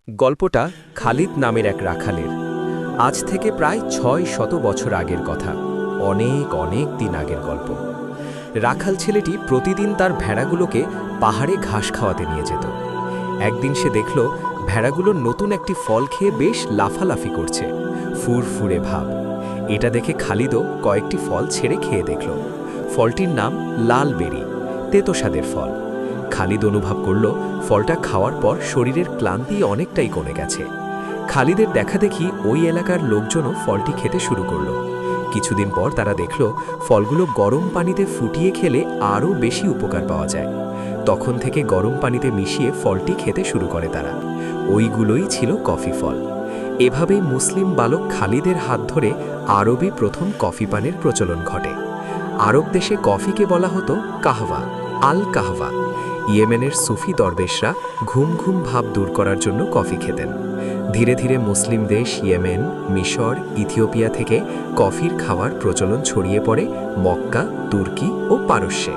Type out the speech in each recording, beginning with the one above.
গল্পটা খালিদ নামের এক রাখালের। আজ থেকে প্রায় ৬০০ বছর আগের কথা। অনেক অনেক দিন আগের গল্প। রাখাল ছেলেটি প্রতিদিন তার ভেড়াগুলোকে পাহাড়ে ঘাস খাওয়াতে নিয়ে যেত। একদিন সে দেখল ভেড়াগুলো নতুন একটি ফল খেয়ে বেশ লাফালাফি করছে, ফুরফুরে ভাব। এটা দেখে খালিদও কয়েকটি ফল ছেড়ে খেয়ে দেখল। ফলটির নাম লাল বেরি, তেতো স্বাদের ফল। খালিদ অনুভব করল ফলটা খাওয়ার পর শরীরের ক্লান্তি অনেকটাই কমে গেছে। খালিদের দেখাদেখি ওই এলাকার লোকজনও ফলটি খেতে শুরু করল। কিছুদিন পর তারা দেখল ফলগুলো গরম পানিতে ফুটিয়ে খেলে আরও বেশি উপকার পাওয়া যায়। তখন থেকে গরম পানিতে মিশিয়ে ফলটি খেতে শুরু করে তারা। ওইগুলোই ছিল কফি ফল। এভাবেই মুসলিম বালক খালিদের হাত ধরে আরবে প্রথম কফি পানের প্রচলন ঘটে। আরব দেশে কফিকে বলা হতো কাহওয়া, আল কাহওয়া। ইয়েমেনের সুফি দরবেশরা ঘুম ঘুম ভাব দূর করার জন্য কফি খেতেন। ধীরে ধীরে মুসলিম দেশ ইয়েমেন, মিশর, ইথিওপিয়া থেকে কফির খাওয়ার প্রচলন ছড়িয়ে পড়ে মক্কা, তুর্কি ও পারস্যে।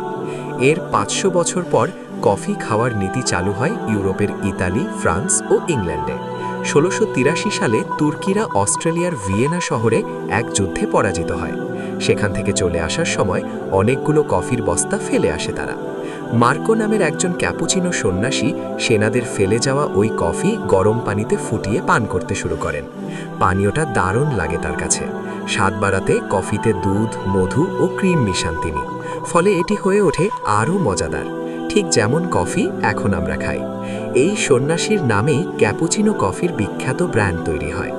এর ৫০০ বছর পর কফি খাওয়ার নীতি চালু হয় ইউরোপের ইতালি, ফ্রান্স ও ইংল্যান্ডে। ১৬৮৩ সালে তুর্কিরা অস্ট্রেলিয়ার ভিয়েনা শহরে এক যুদ্ধে পরাজিত হয়। সেখান থেকে চলে আসার সময় অনেকগুলো কফির বস্তা ফেলে আসে তারা। মার্কো নামের একজন ক্যাপুচিনো সন্ন্যাসী সেনাদের ফেলে যাওয়া ওই কফি গরম পানিতে ফুটিয়ে পান করতে শুরু করেন। পানীয়টা দারুণ লাগে তার কাছে। স্বাদ বাড়াতে কফিতে দুধ, মধু ও ক্রিম মিশান তিনি। ফলে এটি হয়ে ওঠে আরও মজাদার, ঠিক যেমন কফি এখন আমরা খাই। এই সন্ন্যাসীর নামেই ক্যাপুচিনো কফির বিখ্যাত ব্র্যান্ড তৈরি হয়।